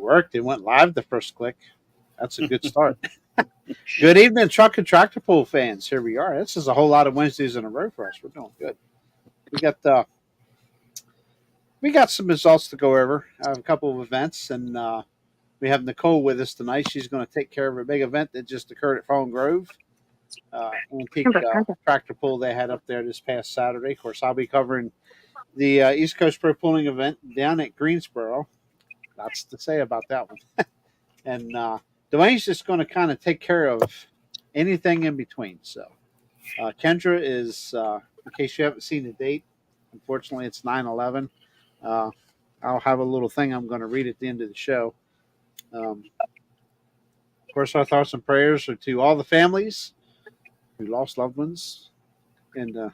worked. It went live the first click. That's a good start. Good evening, truck and tractor pull fans. Here we are. This is a whole lot of Wednesdays in a row for us. We're doing good. We got some results to go over. I have a couple of events, and we have Nicole with us tonight. She's going to take care of a big event that just occurred at Fawn Grove. Antique tractor pull they had up there this past Saturday. Of course, I'll be covering the East Coast Pro Pulling event down at Greensboro. Lots to say about that one. And Dwayne's just going to kind of take care of anything in between. So Kendra is, in case you haven't seen the date, unfortunately it's 9/11. I'll have a little thing I'm going to read at the end of the show. Of course, our thoughts and prayers are to all the families who lost loved ones and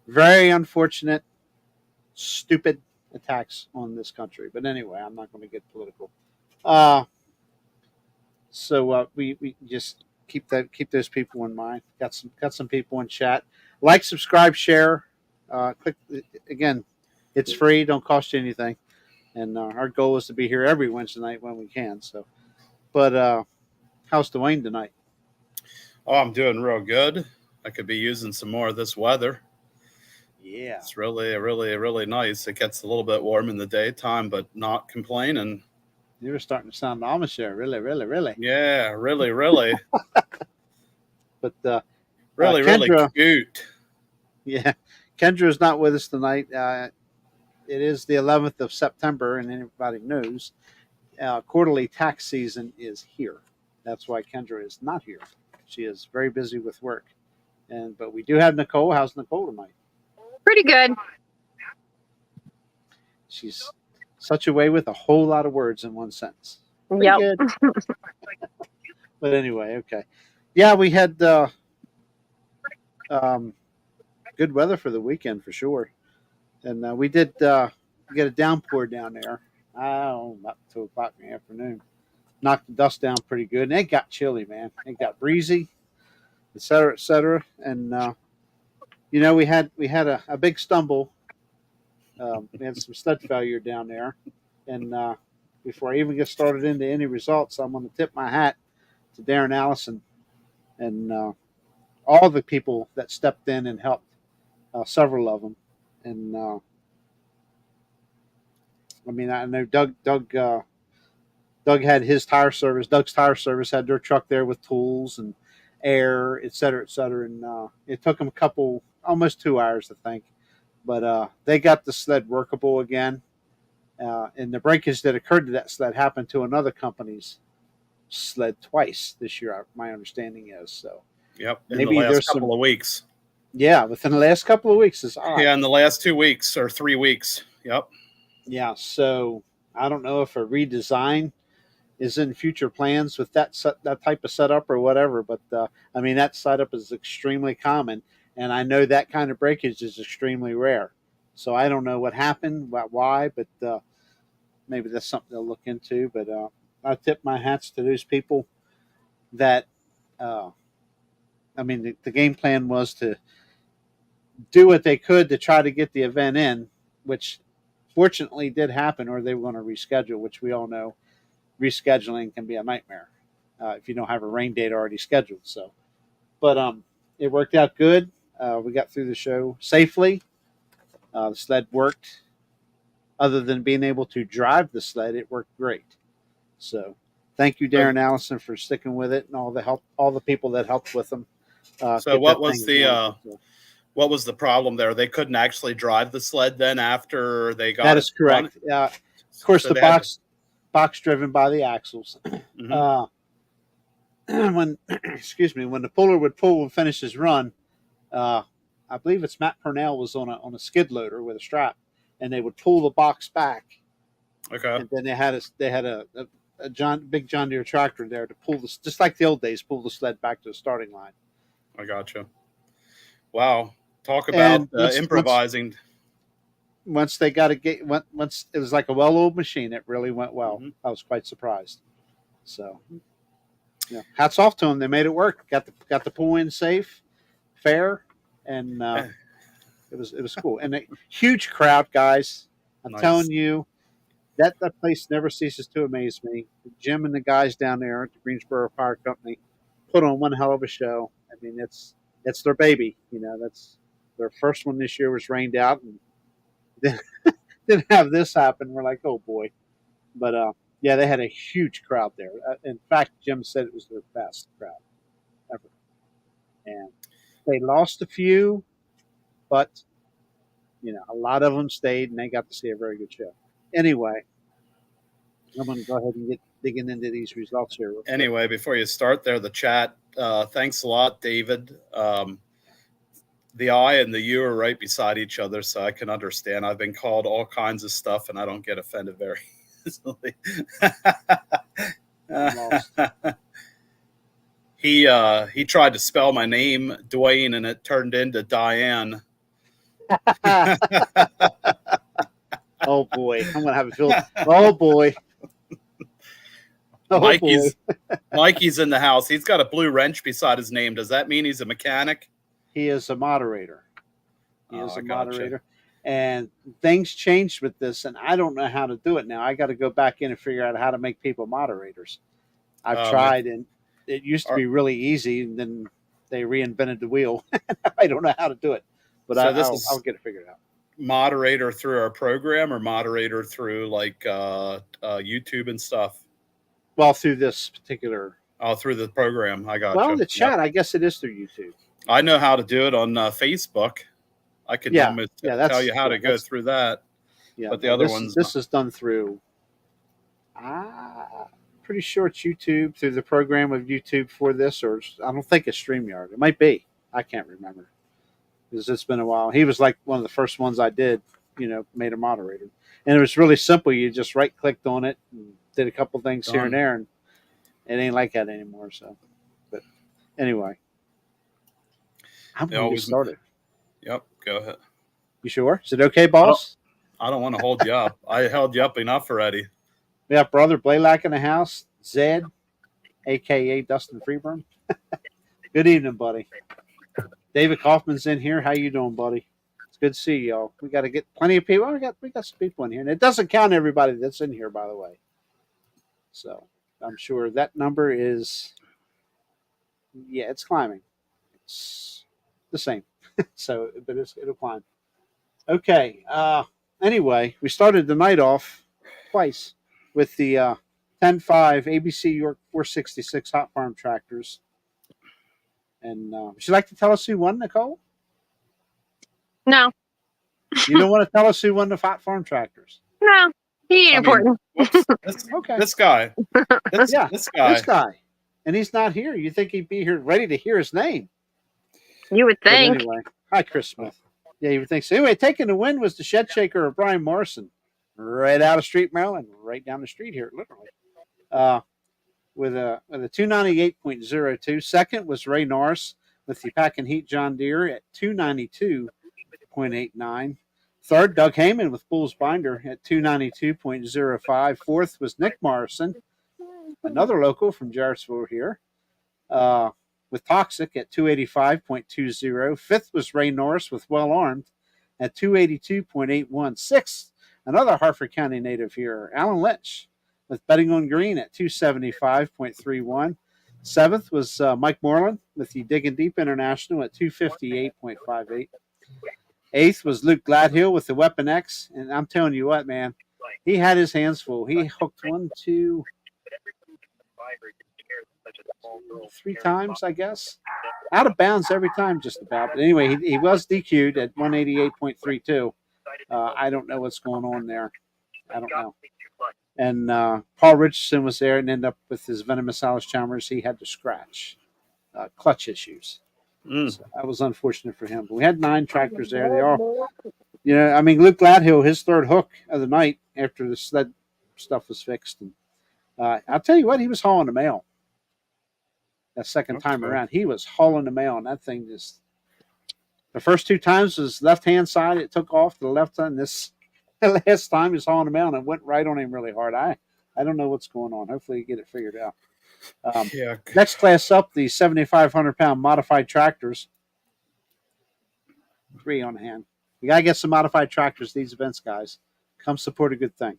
very unfortunate, stupid attacks on this country. But anyway, I'm not going to get political. So we just keep those people in mind. Got some people in chat. Like, subscribe, share. Click again. It's free. Don't cost you anything. And our goal is to be here every Wednesday night when we can. So, but how's Dwayne tonight? Oh, I'm doing real good. I could be using some more of this weather. Yeah, it's really nice. It gets a little bit warm in the daytime, but not complaining. You were starting to sound Amish there. Really. Yeah, really. But really Kendra, cute. Yeah, Kendra is not with us tonight. It is the 11th of September, and everybody knows quarterly tax season is here. That's why Kendra is not here. She is very busy with work. But we do have Nicole. How's Nicole tonight? Pretty good. She's such a way with a whole lot of words in one sentence. Yep. Good. But anyway, okay. Yeah, we had good weather for the weekend for sure. And we did get a downpour down there. About 2 o'clock in the afternoon. Knocked the dust down pretty good. And it got chilly, man. It got breezy, et cetera, et cetera. And, we had a big stumble. We had some sled failure down there. And before I even get started into any results, I'm going to tip my hat to Darren Allison and all the people that stepped in and helped, several of them. And I know Doug had his tire service. Doug's tire service had their truck there with tools and air, et cetera, et cetera. And it took them almost 2 hours, I think. But they got the sled workable again. And the breakage that occurred to that sled happened to another company's sled twice this year, my understanding is. So yep, maybe the last couple of weeks. Yeah, within the last couple of weeks is odd. Yeah, in the last 2 weeks or 3 weeks. Yep. Yeah, so I don't know if a redesign is in future plans with that type of setup or whatever, but that setup is extremely common, and I know that kind of breakage is extremely rare. So I don't know what happened, why, but maybe that's something to look into. But I tip my hats to those people that, the game plan was to do what they could to try to get the event in, which fortunately did happen, or they were going to reschedule, which we all know rescheduling can be a nightmare if you don't have a rain date already scheduled. So, but it worked out good. We got through the show safely. The sled worked. Other than being able to drive the sled, it worked great. So, thank you, Darren Allison, for sticking with it, and all the people that helped with them. So, what was the problem there? They couldn't actually drive the sled then after they got that is correct. Of course, so the box driven by the axles. Mm-hmm. When the puller would pull and finish his run, I believe it's Matt Purnell was on a skid loader with a strap, and they would pull the box back. Okay. And then they had a big John Deere tractor there to pull this, just like the old days, pull the sled back to the starting line. I gotcha. Wow. Talk about improvising. Once they got once it was like a well-oiled machine, it really went well. Mm-hmm. I was quite surprised. So, hats off to them. They made it work. Got the pull in safe, fair, and it was cool. And a huge crowd, guys. I'm telling you, That place never ceases to amaze me. Jim and the guys down there at the Greensboro Fire Company put on one hell of a show. I mean, it's their baby. That's their first one this year was rained out, and then didn't have this happen. We're like, oh boy. But yeah, they had a huge crowd there. In fact, Jim said it was their best crowd ever. And they lost a few, but a lot of them stayed, and they got to see a very good show. Anyway, I'm going to go ahead and get digging into these results here. Anyway, before you start there, the chat. Thanks a lot, David. The I and the you are right beside each other, so I can understand. I've been called all kinds of stuff, and I don't get offended very easily. He tried to spell my name, Dwayne, and it turned into Diane. Oh boy, I'm gonna have a feel. Oh boy. Oh, Mikey's in the house. He's got a blue wrench beside his name. Does that mean he's a mechanic? He is a moderator. Moderator. And things changed with this, and I don't know how to do it now. I got to go back in and figure out how to make people moderators. I've tried, and it used to be really easy, and then they reinvented the wheel. I don't know how to do it, but so I'll get it figured out. Moderator through our program, or moderator through like YouTube and stuff? Well, through this particular. Oh, through the program. I got you. Well, the chat, I guess it is through YouTube. I know how to do it on Facebook. I could almost tell you how to go through that. Yeah, but the other ones. This is done through. Pretty sure it's YouTube, through the program of YouTube for this, or I don't think it's StreamYard. It might be. I can't remember because it's been a while. He was like one of the first ones I did. Made a moderator, and it was really simple. You just right clicked on it and did a couple things here and there, and it ain't like that anymore. So, but anyway, I'm going to get started. Yep, go ahead. You sure? Is it okay, boss? I don't want to hold you up. I held you up enough already. We have brother Blaylock in the house. Zed, a.k.a. Dustin Freeburn. Good evening, buddy. David Kaufman's in here. How you doing, buddy? It's good to see y'all. We got to get plenty of people. We got some people in here. And it doesn't count everybody that's in here, by the way. So I'm sure that number is, it's climbing. It's the same. So, but it'll climb. Okay. Anyway, we started the night off twice with the 10.5 ABC York 466 Hot Farm tractors. And would you like to tell us who won, Nicole? No. You don't want to tell us who won the Hot Farm tractors? No. He ain't important. Okay. This guy. This guy. And he's not here. You think he'd be here ready to hear his name? You would think. But anyway, hi, Chris Smith. Yeah, you would think so. Anyway, taking the win was the shed shaker of Brian Morrison, right out of Street, Maryland, right down the street here, literally. With a 298.02. Second was Ray Norris with the Pack and Heat John Deere at 292.89. Third, Doug Heyman with Bulls Binder at 292.05. Fourth was Nick Morrison, another local from Jarrettsville here, with Toxic at 285.20. Fifth was Ray Norris with Well Armed at 282.81. Sixth, another Harford County native here, Alan Lynch with Betting on Green at 275.31. Seventh was Mike Moreland with the Digging Deep International at 258.58. Eighth was Luke Gladhill with the Weapon X. And I'm telling you what, man, he had his hands full. He hooked 1, 2, 3 times, I guess. Out of bounds every time, just about. But anyway, he was DQ'd at 188.32. I don't know what's going on there. I don't know. And Paul Richardson was there and ended up with his venomous Alice Chalmers. He had to scratch. Clutch issues. So that was unfortunate for him. But we had 9 tractors there. They all, Luke Gladhill, his third hook of the night after the sled stuff was fixed. And I'll tell you what, he was hauling the mail. That second time around, he was hauling the mail, and that thing just. The first 2 times was left-hand side. It took off to the left side. And this last time he was hauling the mail, and it went right on him really hard. I don't know what's going on. Hopefully, you get it figured out. Next class up, the 7,500-pound modified tractors. 3 on hand. You got to get some modified tractors, these events, guys. Come support a good thing.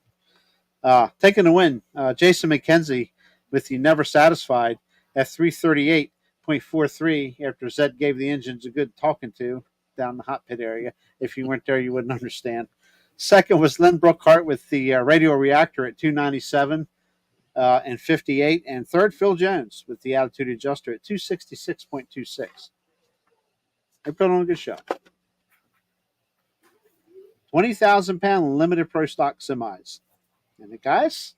Taking the win, Jason McKenzie with the Never Satisfied at 338.43 after Zed gave the engines a good talking to down the hot pit area. If you weren't there, you wouldn't understand. Second was Lynn Brookhart with the Radio Reactor at 297 and 58. And third, Phil Jones with the Attitude Adjuster at 266.26. They put on a good show. 20,000-pound limited pro stock semis. And the guys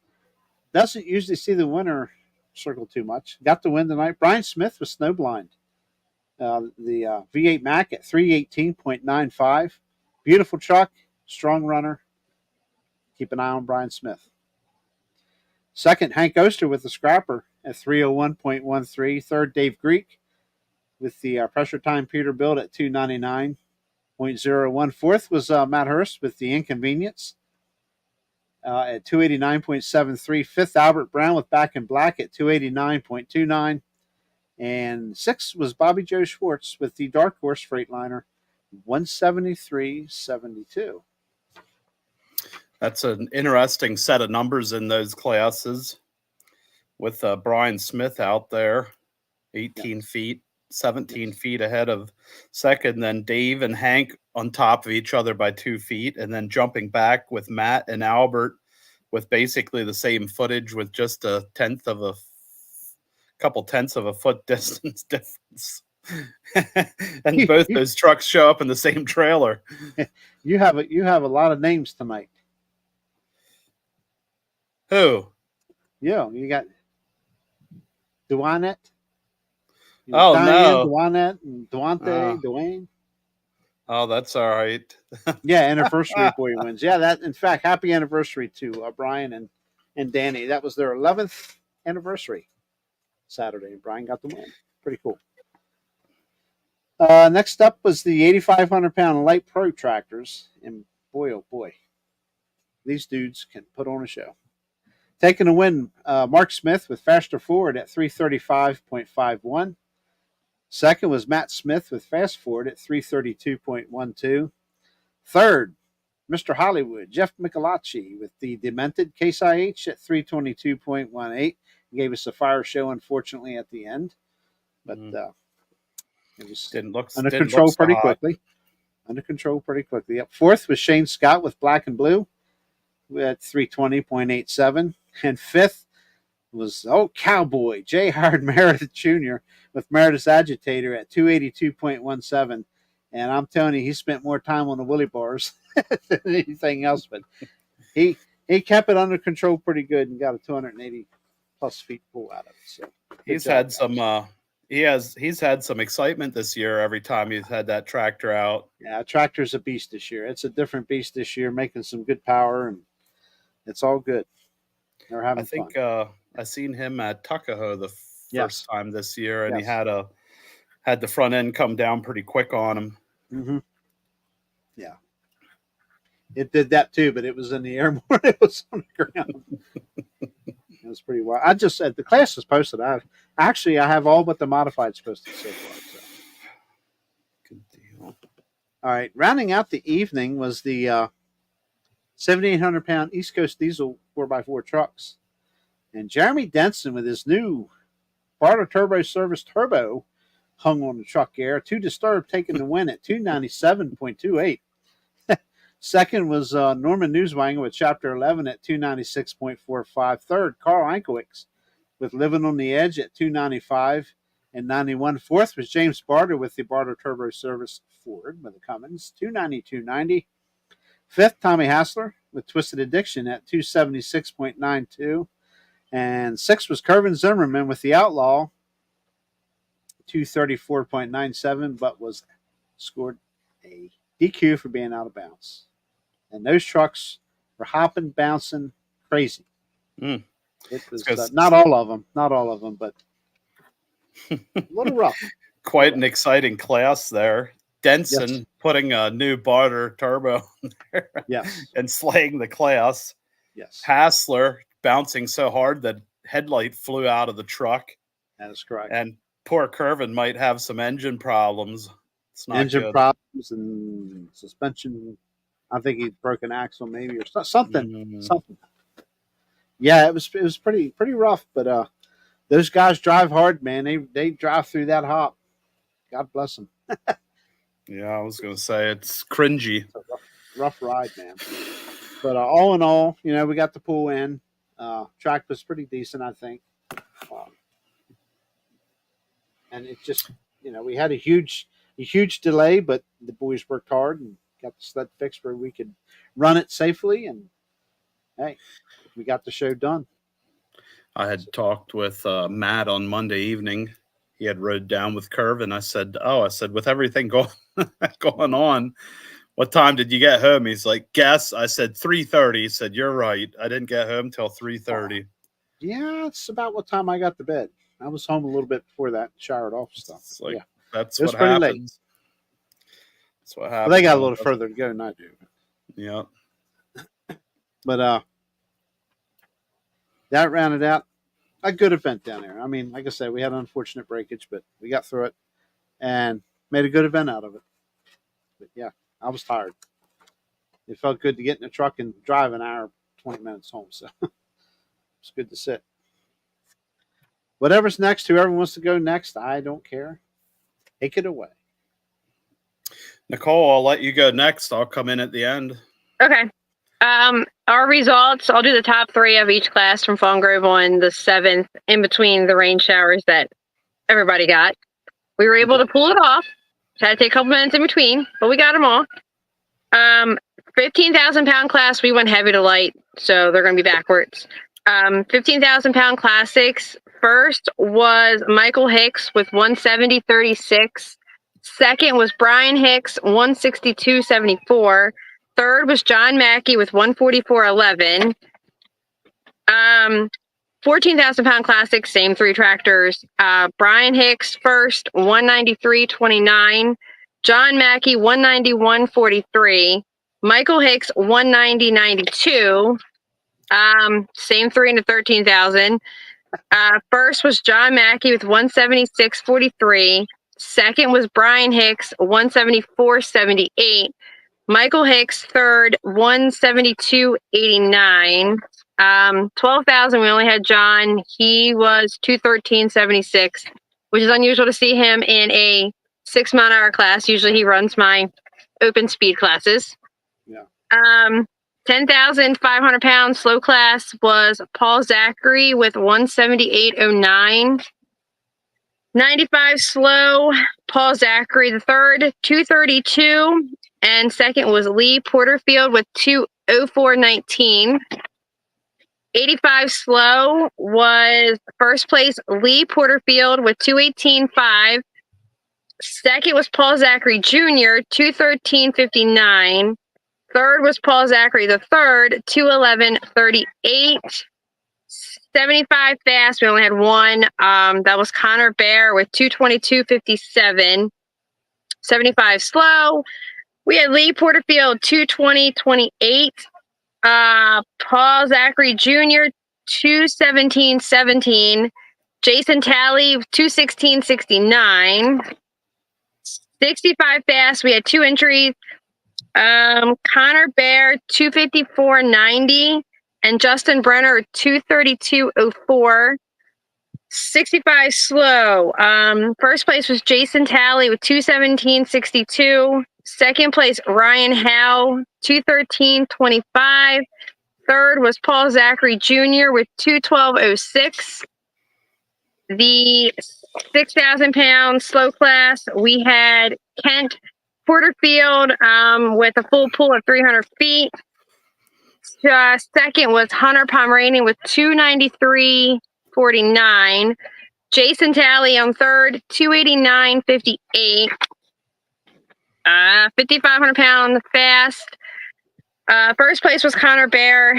doesn't usually see the winner circle too much. Got the win tonight. Brian Smith was snowblind. The V8 Mac at 318.95. Beautiful truck, strong runner. Keep an eye on Brian Smith. Second, Hank Oster with the scrapper at 301.13. Third, Dave Greek with the pressure time Peterbilt at 299.01. Fourth was Matt Hurst with the inconvenience at 289.73. Fifth, Albert Brown with Back in Black at 289.29. And sixth was Bobby Joe Schwartz with the Dark Horse Freightliner, 173.72. That's an interesting set of numbers in those classes with Brian Smith out there, 18 feet, 17 feet ahead of second, then Dave and Hank on top of each other by 2 feet, and then jumping back with Matt and Albert with basically the same footage with just a couple tenths of a foot distance difference. And both those trucks show up in the same trailer. You have a lot of names tonight. Who? Yeah, you got Duanet. Oh, Diane, no. Duanet and Duante, Dwayne. Oh, that's all right. Yeah, anniversary boy wins. Yeah, that in fact, happy anniversary to Brian and Danny. That was their 11th anniversary Saturday, and Brian got the win. Pretty cool. Next up was the 8,500-pound light pro tractors, and boy, oh boy, these dudes can put on a show. Taking the win, Mark Smith with Faster Forward at 335.51. Second was Matt Smith with Fast Forward at 332.12. Third, Mr. Hollywood, Jeff Michelacci with the Demented Case IH at 322.18. He gave us a fire show, unfortunately, at the end. But it was under control pretty quickly. Under control pretty quickly. Up fourth was Shane Scott with Black and Blue at 320.87. And fifth was Cowboy Jay Howard Meredith Jr. with Meredith's Agitator at 282.17. And I'm telling you, he spent more time on the Willie bars than anything else. But he kept it under control pretty good and got a 280 plus feet pull out of it. So he's had some he's had some excitement this year every time he's had that tractor out. Yeah, tractor's a beast this year. It's a different beast this year, making some good power, and it's all good. They're having fun. I seen him at Tuckahoe the first time this year, and he had the front end come down pretty quick on him. Mm-hmm. Yeah, it did that too, but it was in the air more than it was on the ground. It was pretty wild. I just said the class is posted. I have all but the modifieds posted so far. So. Good deal. All right, rounding out the evening was the 7,800-pound East Coast Diesel 4x4 trucks. And Jeremy Denson with his new Barter Turbo Service Turbo hung on the truck air. Too Disturbed taking the win at 297.28. Second was Norman Newswanger with Chapter 11 at 296.45. Third, Carl Ankowicz with Living on the Edge at 295 and 91. Fourth was James Barter with the Barter Turbo Service Ford with the Cummins, 292.90. Fifth, Tommy Hassler with Twisted Addiction at 276.92. And sixth was Kervin Zimmerman with the Outlaw, 234.97, but was scored a DQ for being out of bounds. And those trucks were hopping, bouncing, crazy. It was not all of them, but a little rough. Quite an exciting class there. Denson putting a new Barter turbo in there, and slaying the class. Yes. Hassler bouncing so hard that headlight flew out of the truck. That is correct. And poor Kervin might have some engine problems. It's not engine good. problems and suspension. I think he broke an axle maybe or something. Something. Yeah, it was pretty rough, but those guys drive hard, man. They drive through that hop. God bless them. Yeah, I was gonna say it's cringy. It's a rough ride, man. But all in all, we got the pool in. Track was pretty decent, I think. Um, and it just, we had a huge delay, but the boys worked hard and got the sled fixed where we could run it safely. And hey, we got the show done. I had talked with Matt on Monday evening. He had rode down with Curve, and I said, with everything going on, what time did you get home? He's like, guess. I said 3:30. He said, you're right. I didn't get home till 3:30. Yeah, it's about what time I got to bed. I was home a little bit before that, showered off stuff. It's like, Yeah, that's it was what pretty late. happens. That's what Well, happens. they got a little further to go than I do. Yeah. But that rounded out a good event down there. I mean, like I said, we had an unfortunate breakage, but we got through it and made a good event out of it. But yeah, I was tired. It felt good to get in the truck and drive an hour, 20 minutes home. So it's good to sit. Whatever's next, whoever wants to go next, I don't care. Take it away. Nicole, I'll let you go next. I'll come in at the end. Okay. Our results, I'll do the top 3 of each class from Fawn Grove on the 7th, in between the rain showers that everybody got. We were able to pull it off. Had to take a couple minutes in between, but we got them all. 15,000 pound class, we went heavy to light, so they're going to be backwards. 15,000 pound classics. First was Michael Hicks with 170.36. Second was Brian Hicks, 162.74. Third was John Mackey with 144.11. 14,000 pound classic, same 3 tractors. Brian Hicks first, 193.29. John Mackey, 191.43. Michael Hicks, 190.92. Same 3 into 13,000. First was John Mackey with 176.43. Second was Brian Hicks, 174.78. Michael Hicks, third, 172.89. 12,000, we only had John. He was 213.76, which is unusual to see him in a 6-mile-an-hour class. Usually he runs my open speed classes. Yeah. 10,500 pounds slow class was Paul Zachary with 178.09. 95 slow, Paul Zachary the third, 232. And second was Lee Porterfield with 204.19. 85 slow was first place Lee Porterfield with 218.5. Second was Paul Zachary Jr., 213.59. Third was Paul Zachary the third, 211.38. 75 fast, we only had one. That was Connor Bear with 222.57. 75 slow, we had Lee Porterfield 220.28. Paul Zachary Jr. 217.17. Jason Talley 216.69. 65 fast, we had 2 entries. Connor Bear 254.90 and Justin Brenner 232.04. 65 slow. First place was Jason Talley with 217.62. Second place Ryan Howe 213.25. Third was Paul Zachary Jr. with 212.06. The 6,000 pound slow class, we had Kent Porterfield with a full pull of 300 feet. Second was Hunter Pomeranian with 293.49. Jason Talley on third, 289.58. 5,500 pound fast. First place was Connor Bear.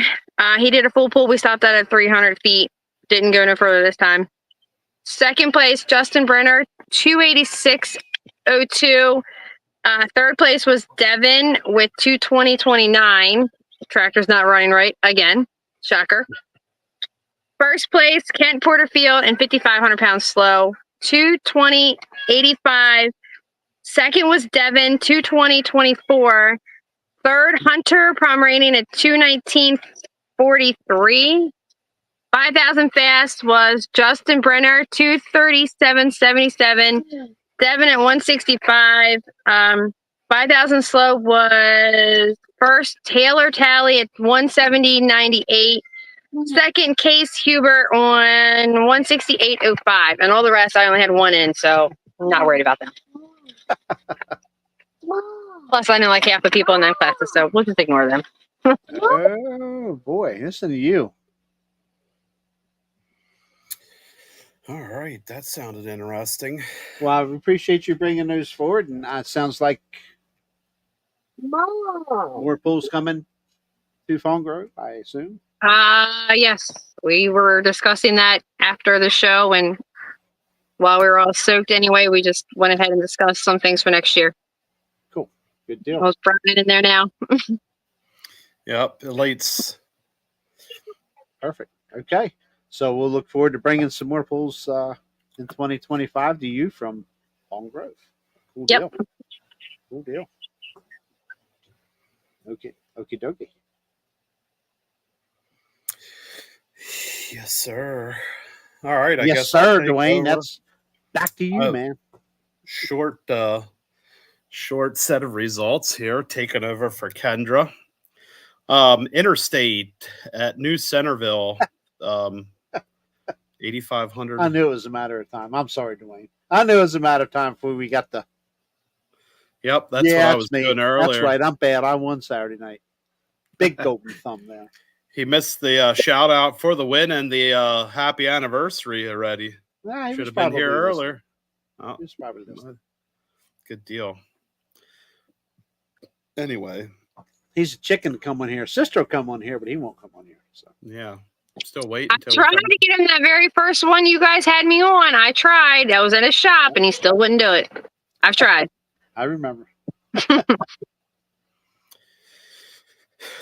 He did a full pull. We stopped that at 300 feet. Didn't go no further this time. Second place, Justin Brenner, 286.02. Third place was Devin with 220.29. Tractor's not running right again. Shocker. First place, Kent Porterfield and 5,500 pounds slow, 220.85. Second was Devin, 220.24. Third, Hunter Pomeranian at 219.43. 5,000 fast was Justin Brenner, 237.77. Devin at 165. 5,000 slow was first Taylor Tally at 170.98. Second Case Hubert on 168.05. And all the rest, I only had one in, so I'm not worried about them. Plus, I know like half the people in that classes, so we'll just ignore them. Oh boy, listen to you. All right, that sounded interesting. Well, I appreciate you bringing those forward, and it sounds like more pools coming to Fawn Grove, I assume. Yes, we were discussing that after the show, and while we were all soaked anyway, we just went ahead and discussed some things for next year. Cool, good deal. Most Brian in there now. Yep, elites. Perfect. Okay, so we'll look forward to bringing some more pools in 2025 to you from Fawn Grove. Cool Yep. deal. Cool deal. Okay, okie dokie. Yes, sir. All right, I Yes, guess I'll sir, take Dwayne. over. That's back to you, man. Short set of results here, taking over for Kendra. Interstate at New Centerville, 8,500. I knew it was a matter of time. I'm sorry, Dwayne. I knew it was a matter of time before we got the. Yep, that's what I was me. doing earlier. That's right. I'm bad. I won Saturday night. Big golden thumb there. He missed the shout out for the win and the happy anniversary already. Nah, Should have been here earlier. Oh, he was probably listening. Good deal. Anyway, he's a chicken to come on here. Sister will come on here, but he won't come on here. So yeah, I'm still waiting. I tried to get him that very first one you guys had me on. I tried. I was in a shop, and he still wouldn't do it. I've tried. I remember.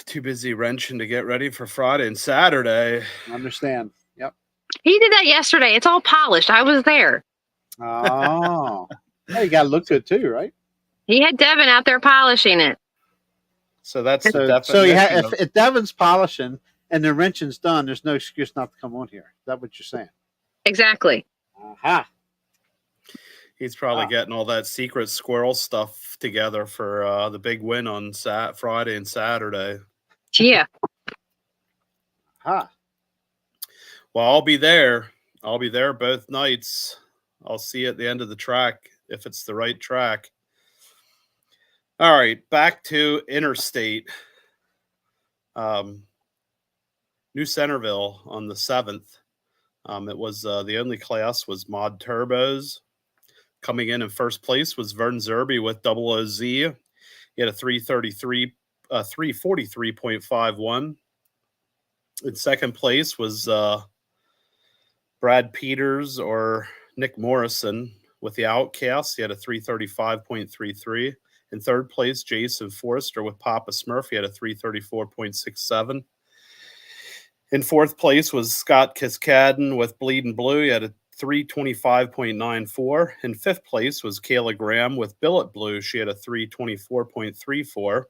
Too busy wrenching to get ready for Friday and Saturday. I understand. Yep. He did that yesterday. It's all polished. I was there. Oh. Hey, you got to look good too, right? He had Devin out there polishing it. So that's the so definition. So if Devin's polishing and the wrenching's done, there's no excuse not to come on here. Is that what you're saying? Exactly. Aha. He's probably getting all that secret squirrel stuff together for the big win on Friday and Saturday. Yeah. Aha. Well, I'll be there. I'll be there both nights. I'll see you at the end of the track if it's the right track. All right, back to Interstate. New Centerville on the 7th. It was the only class was Mod Turbos. Coming in first place was Vern Zerby with double OZ. He had a 343.51. In second place was Brad Peters or Nick Morrison with the Outcasts. He had a 335.33. In third place, Jason Forrester with Papa Smurf. He had a 334.67. In fourth place was Scott Kiskadden with Bleeding Blue. He had a 325.94. In fifth place was Kayla Graham with Billet Blue. She had a 324.34.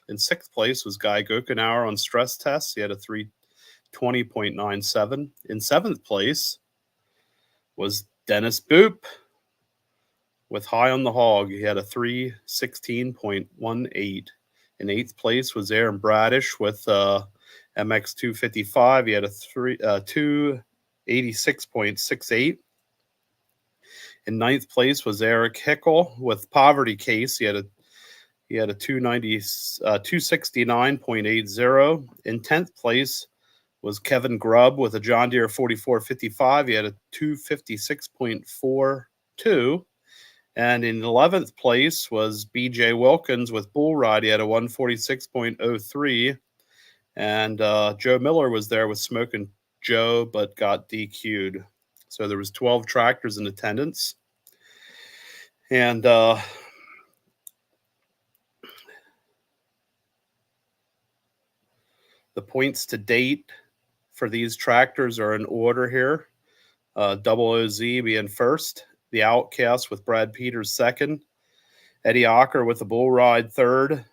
In sixth place was Guy Gokenauer on Stress Tests. He had a 320.97. In seventh place was Dennis Boop with High on the Hog. He had a 316.18. In eighth place was Aaron Bradish with MX255. He had a 286.68. In ninth place was Eric Hickel with Poverty Case. He had a 269.80. In 10th place was Kevin Grubb with a John Deere 4455. He had a 256.42. And in 11th place was BJ Wilkins with Bull Ride. He had a 146.03. And Joe Miller was there with Smoking Joe, but got DQ'd. So there was 12 tractors in attendance. And the points to date for these tractors are in order here. Double OZ being first. The Outcast with Brad Peters second. Eddie Ocker with the Bull Ride third.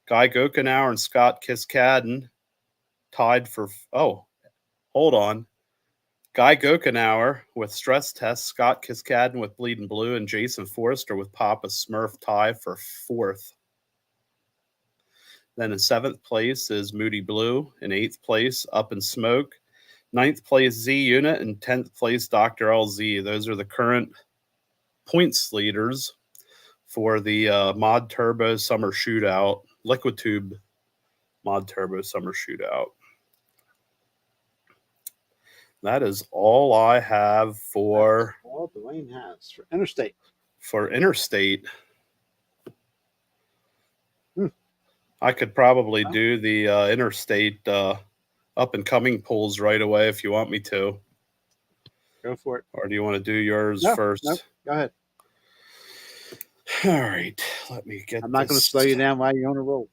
Guy Gokenauer and Scott Kiskadden tied for... Oh, hold on. Guy Gokenauer with stress test, Scott Kiskadden with Bleeding Blue, and Jason Forrester with Papa Smurf tie for 4th. Then in 7th place is Moody Blue. In 8th place, Up in Smoke. 9th place, Z Unit. And 10th place, Dr. LZ. Those are the current points leaders for the Mod Turbo Summer Shootout, Liquid Tube Mod Turbo Summer Shootout. That is all I have for all Dwayne has for Interstate. For Interstate. I could probably do the Interstate up and coming pools right away if you want me to. Go for it. Or do you want to do yours first? No, go ahead. All right. Let me get I'm not going to slow you down while you're on a roll.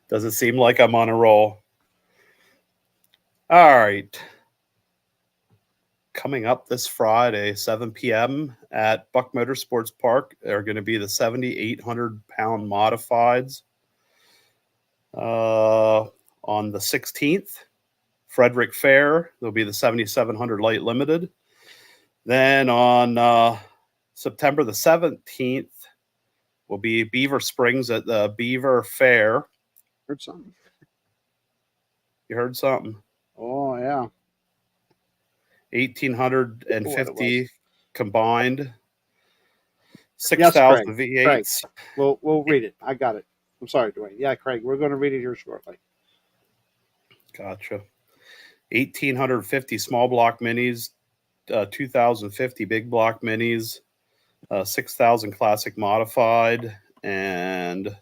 Doesn't seem like I'm on a roll. All right. Coming up this Friday, 7 p.m. at Buck Motorsports Park are going to be the 7,800-pound modifieds. On the 16th, Frederick Fair, there'll be the 7,700 Light Limited. Then on September the 17th will be Beaver Springs at the Beaver Fair. Heard something. You heard something? Oh, yeah. 1,850 combined. 6,000 V8s. Craig. We'll read it. I got it. I'm sorry, Dwayne. Yeah, Craig, we're going to read it here shortly. Gotcha. 1,850 small block minis, 2,050 big block minis, 6,000 classic modified, and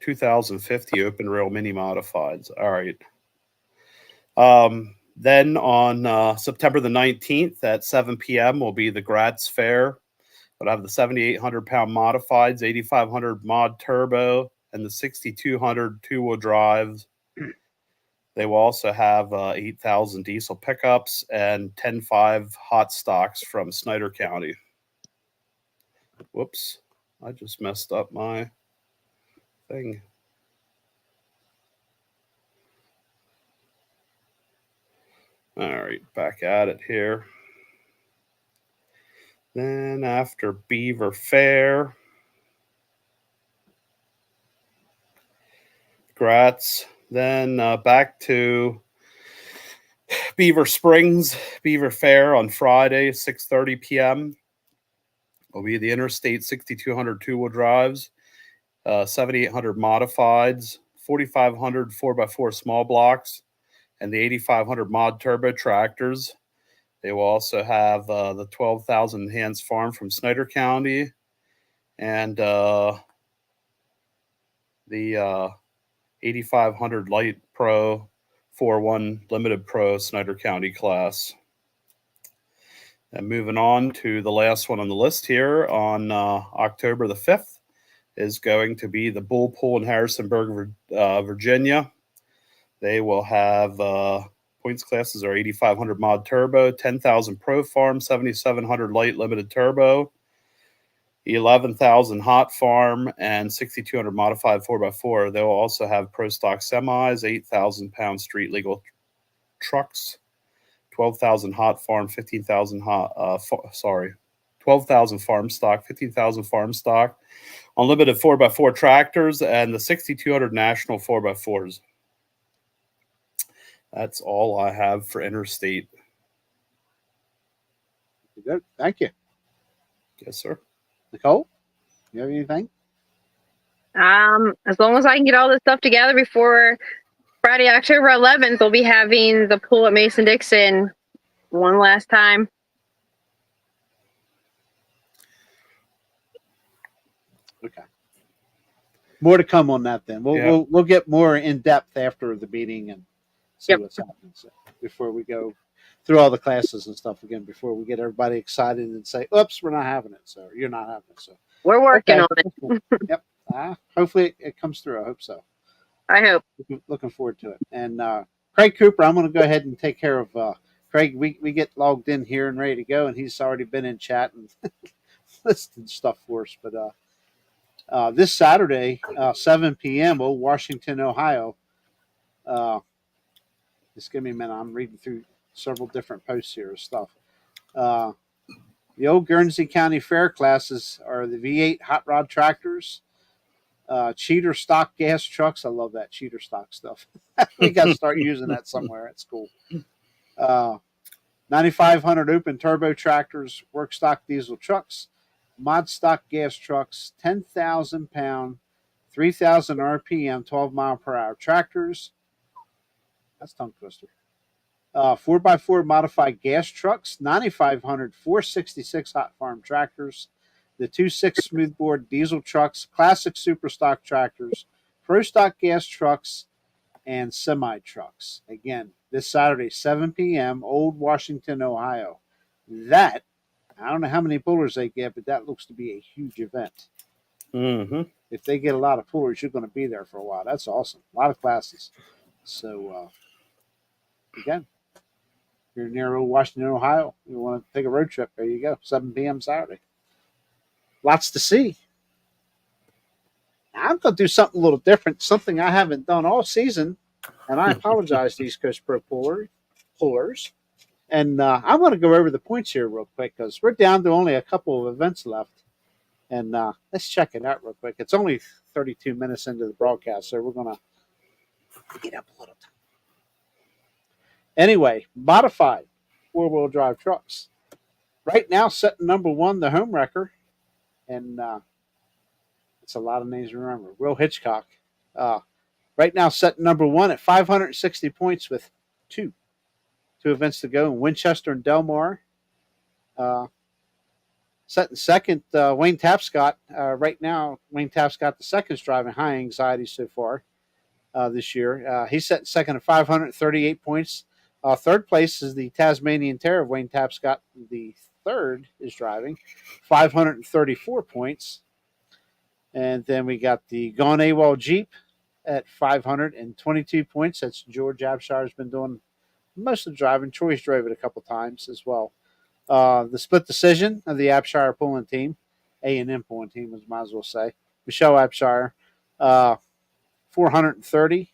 2,050 open rail mini modifieds. All right. Then on September the 19th at 7 p.m. will be the Gratz Fair. We'll have the 7,800-pound modifieds, 8,500 mod turbo, and the 6,200 two-wheel drives. They will also have 8,000 diesel pickups and 10.5 hot stocks from Snyder County. Whoops, I just messed up my thing. All right, back at it here. Then after Beaver Fair, Gratz, then back to Beaver Springs, Beaver Fair on Friday, 6:30 p.m. will be the Interstate 6,200 two-wheel drives, 7,800 modifieds, 4,500 4x4 small blocks, and the 8,500 mod turbo tractors. They will also have the 12,000 Hans Farm from Snyder County and the 8,500 Light Pro 4.1 Limited Pro Snyder County class. And moving on to the last one on the list here on October the 5th is going to be the Bull Pool in Harrisonburg, Virginia. They will have points classes are 8,500 mod turbo, 10,000 pro farm, 7,700 light limited turbo, 11,000 hot farm, and 6,200 modified 4x4. They will also have pro stock semis, 8,000 pound street legal trucks, 12,000 hot farm, 15,000 12,000 farm stock, 15,000 farm stock, unlimited 4x4 tractors, and the 6,200 national 4x4s. That's all I have for Interstate. Good. Thank you. Yes, sir. Nicole, you have anything? As long as I can get all this stuff together before Friday, October 11th, we'll be having the pool at Mason-Dixon one last time. Okay. More to come on that then. We'll get more in depth after the meeting and see what's happening. So before we go through all the classes and stuff again, before we get everybody excited and say, "Oops, we're not having it." So you're not having it. So we're working on it. Yep. Hopefully it comes through. I hope so. I hope. Looking forward to it. And Craig Cooper, I'm going to go ahead and take care of Craig. We get logged in here and ready to go, and he's already been in chat and listed stuff for us. But this Saturday, 7 p.m., Old Washington, Ohio, Uh, just give me a minute. I'm reading through several different posts here of stuff. Uh, the old Guernsey County Fair classes are the V8 hot rod tractors, cheater stock gas trucks. I love that cheater stock stuff. We got to start using that somewhere. That's cool. 9,500 open turbo tractors, work stock diesel trucks, mod stock gas trucks, 10,000 pound, 3,000 RPM, 12 mile per hour tractors. That's tongue twister. 4x4 modified gas trucks, 9,500 466 hot farm tractors, the 2.6 smoothbore diesel trucks, classic super stock tractors, pro stock gas trucks, and semi trucks. Again, this Saturday, 7 p.m., Old Washington, Ohio. That, I don't know how many pullers they get, but that looks to be a huge event. Mm-hmm. If they get a lot of pullers, you're going to be there for a while. That's awesome. A lot of classes. So, again, if you're near Old Washington, Ohio, you want to take a road trip, there you go. 7 p.m. Saturday. Lots to see. Now, I'm going to do something a little different, something I haven't done all season, and I apologize to East Coast Pro pullers. And I want to go over the points here real quick because we're down to only a couple of events left. And let's check it out real quick. It's only 32 minutes into the broadcast, so we're going to get up a little time. Anyway, modified four-wheel drive trucks. Right now, setting number one, the home wrecker. And it's a lot of names to remember. Will Hitchcock. Right now, setting number one at 560 points with two events to go in Winchester and Del Mar. Setting second, Wayne Tapscott. Right now, Wayne Tapscott, the second, is driving high anxiety so far this year. He's setting second at 538 points. Third place is the Tasmanian Terror of Wayne Tapscott. The third is driving 534 points. And then we got the Gone AWOL Jeep at 522 points. That's George Abshire's been doing most of the driving. Troy's drove it a couple times as well. The split decision of the Abshire pulling team, A&M pulling team, as might as well say. Michelle Abshire, 430.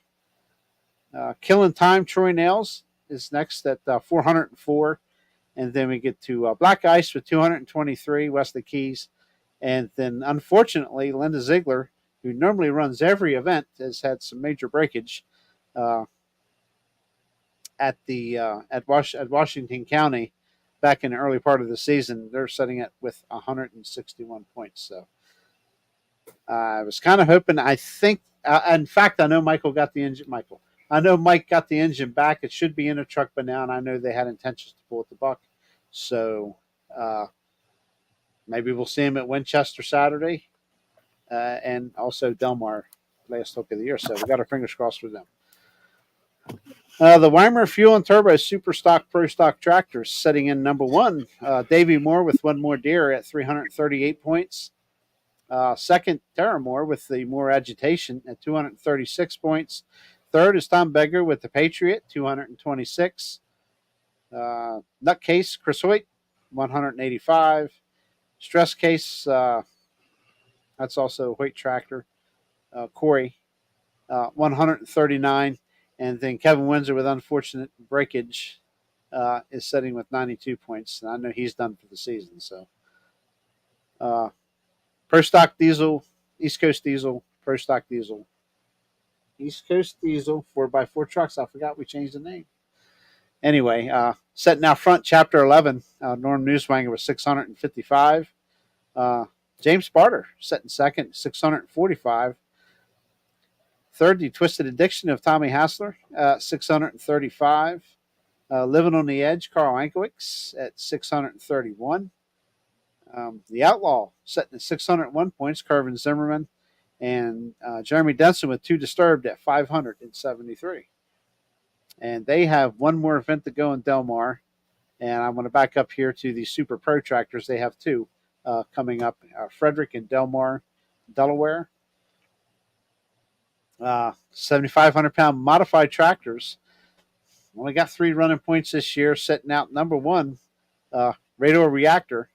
Killing Time, Troy Nails is next at 404. And then we get to Black Ice with 223, Wesley Keys. And then, unfortunately, Linda Ziegler, who normally runs every event, has had some major breakage at Washington County back in the early part of the season. They're setting it with 161 points. So I was kind of hoping. I think, in fact, I know Michael got the engine. I know Mike got the engine back. It should be in a truck by now, and I know they had intentions to pull at the buck. So maybe we'll see him at Winchester Saturday, and also Del Mar last hook of the year. So we got our fingers crossed for them. The Weimer Fuel and Turbo Super Stock Pro Stock Tractors setting in number one. Davey Moore with One More Deer at 338 points. Second, Tara Moore with the More Agitation at 236 points. Third is Tom Beggar with the Patriot, 226. Nutcase, Chris Hoyt, 185. Stress Case, that's also a Hoyt tractor. Corey, 139. And then Kevin Windsor with Unfortunate Breakage is setting with 92 points. And I know he's done for the season. So, Pro Stock Diesel, East Coast Diesel, Pro Stock Diesel, East Coast Diesel, 4x4 trucks. I forgot we changed the name. Anyway, setting out front, Chapter 11, Norm Newswanger with 655. James Barter setting second, 645. Third, The Twisted Addiction of Tommy Hassler, 635. Living on the Edge, Carl Ankowicz at 631. The Outlaw setting at 601 points, Carvin Zimmerman. And Jeremy Denson with Two Disturbed at 573. And they have one more event to go in Del Mar. And I'm going to back up here to the Super Pro Tractors. They have two coming up, Frederick and Del Mar, Delaware. 7,500 pound modified tractors. Only got 3 running points this year, setting out number one, Radar Reactor,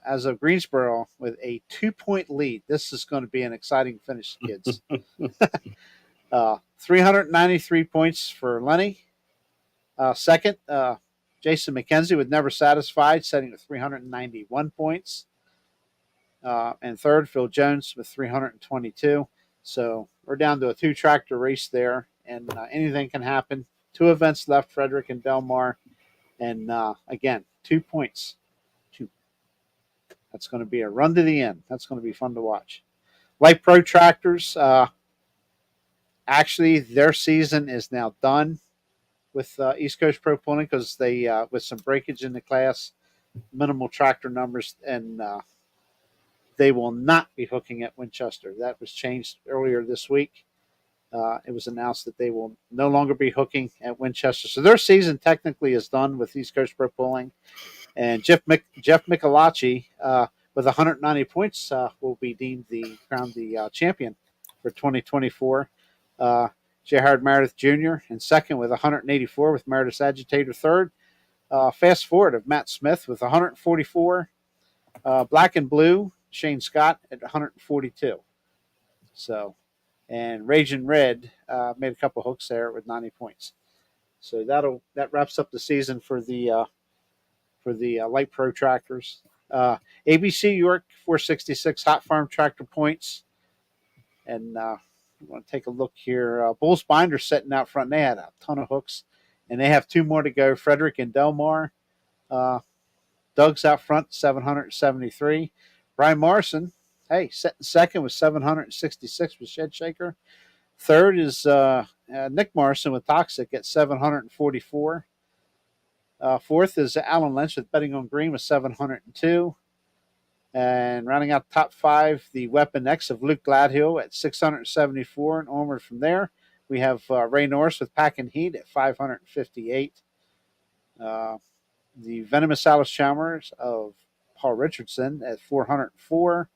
as of Greensboro with a 2-point lead. This is going to be an exciting finish, kids. 393 points for Lenny. Second, Jason McKenzie with Never Satisfied, setting at 391 points. And third, Phil Jones with 322. So we're down to a 2-tractor race there, and anything can happen. 2 events left, Frederick and Delmar. And again, 2 points. 2. That's going to be a run to the end. That's going to be fun to watch. Light Pro Tractors, actually, their season is now done with East Coast Pro Pulling because they, with some breakage in the class, minimal tractor numbers, and they will not be hooking at Winchester. That was changed earlier this week. It was announced that they will no longer be hooking at Winchester. So their season technically is done with East Coast Pro Pulling. And Jeff Michelacci, with 190 points, will be deemed crowned the champion for 2024. J. Howard Meredith Jr. in second with 184, with Meredith's Agitator third. Fast forward of Matt Smith with 144. Black and Blue, Shane Scott at 142. So, and Raging Red made a couple hooks there with 90 points. So that wraps up the season for the light pro tractors. ABC York 466 Hot Farm tractor points, and we want to take a look here. Bulls Binder sitting out front. They had a ton of hooks, and they have 2 more to go. Frederick and Delmar. Doug's out front, 773. Brian Morrison, hey, second with 766 with Shed Shaker. Third is Nick Morrison with Toxic at 744. Fourth is Alan Lynch with Betting on Green with 702. And rounding out the top 5, the Weapon X of Luke Gladhill at 674. And onward from there, we have Ray Norris with Pack and Heat at 558. The Venomous Alice Chalmers of Paul Richardson at 404.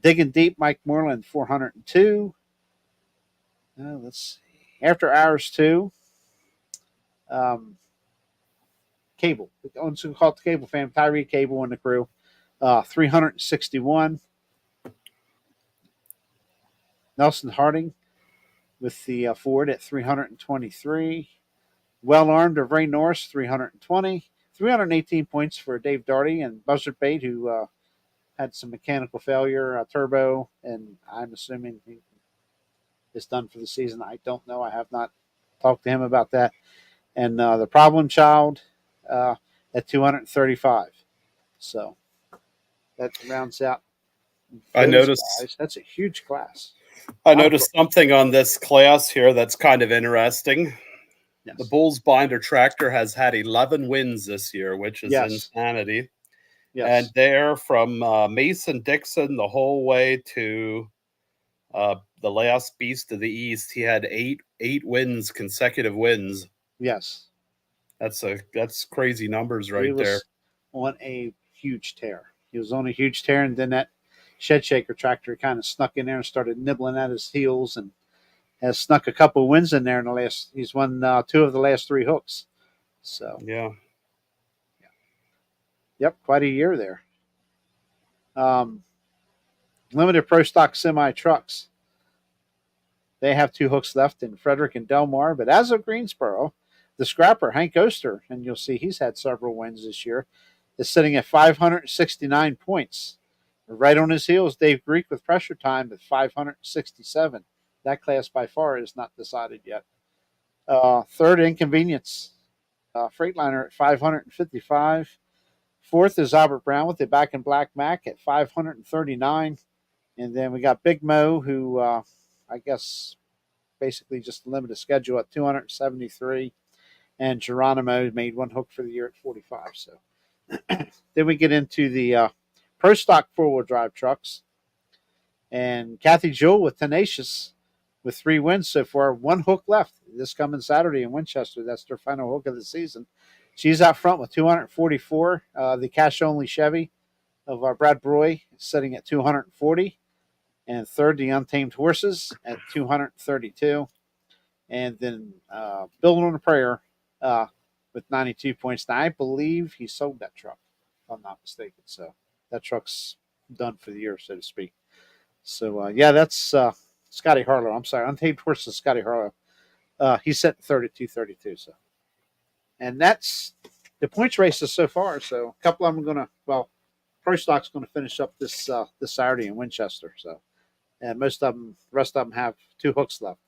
Digging Deep, Mike Moreland, 402. Let's see. After Hours 2. Cable. Owns who called the Cable fam, Tyree Cable and the crew. 361. Nelson Harding with the Ford at 323. Well Armed of Ray Norris, 320. 318 points for Dave Darty and Buzzard Bait, who had some mechanical failure, turbo, and I'm assuming he is done for the season. I don't know. I have not talked to him about that. And the Problem Child at 235. So that rounds out. I noticed guys. That's a huge class. I noticed something on this class here that's kind of interesting. Yes. The Bulls Binder tractor has had 11 wins this year, which is insanity. Yes. And they're from Mason Dixon the whole way to the last Beast of the East. He had eight wins, consecutive wins. Yes. That's crazy numbers right there. On a huge tear. He was on a huge tear, and then that Shed Shaker tractor kind of snuck in there and started nibbling at his heels, and has snuck a couple wins in there in the last. He's won 2 of the last 3 hooks. So yep, quite a year there. Limited Pro Stock Semi Trucks. They have 2 hooks left in Frederick and Delmar, but as of Greensboro, the scrapper Hank Oster, and you'll see he's had several wins this year, is sitting at 569 points. Right on his heels, Dave Greek with Pressure Time at 567. That class by far is not decided yet. Third, Inconvenience Freightliner at 555. Fourth is Albert Brown with the Back in Black Mac at 539. And then we got Big Mo, who I guess basically just limited schedule at 273. And Geronimo made 1 hook for the year at 45. So then we get into the Pro Stock 4-wheel drive trucks. And Kathy Jewell with Tenacious with 3 wins so far. 1 hook left this coming Saturday in Winchester. That's their final hook of the season. She's out front with 244. The cash-only Chevy of Brad Broy sitting at 240. And third, the Untamed Horses at 232. And then Building on a Prayer with 92 points. Now, I believe he sold that truck, if I'm not mistaken. So that truck's done for the year, so to speak. So, that's Scotty Harlow. I'm sorry, Untamed Horses, Scotty Harlow. He's set 32-32. So, and that's the points races so far. So a couple of them are going to, well, Pro Stock's going to finish up this Saturday in Winchester. So, and most of them, the rest of them have 2 hooks left,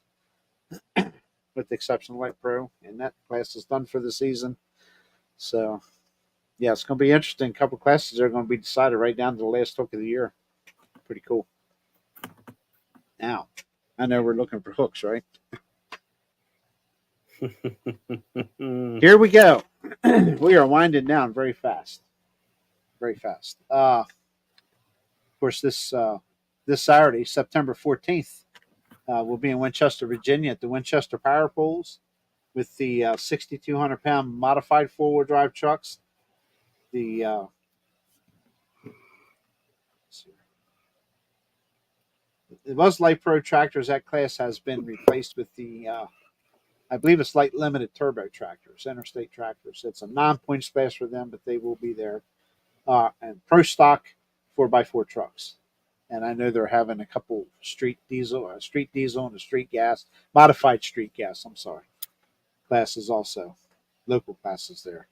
with the exception of Light Pro, and that class is done for the season. So, yeah, it's going to be interesting. A couple of classes are going to be decided right down to the last hook of the year. Pretty cool. Now, I know we're looking for hooks, right? Here we go. We are winding down very fast. Very fast. Of course, this Saturday, September 14th, we'll be in Winchester, Virginia at the Winchester Power Pools with the 6,200-pound modified four-wheel drive trucks. The it was Light Pro tractors. That class has been replaced with the I believe it's light limited turbo tractors, interstate tractors. It's a non-points class for them, but they will be there. And Pro Stock 4x4 trucks. And I know they're having a couple street diesel and a street gas, modified street gas, I'm sorry, classes also, local classes there.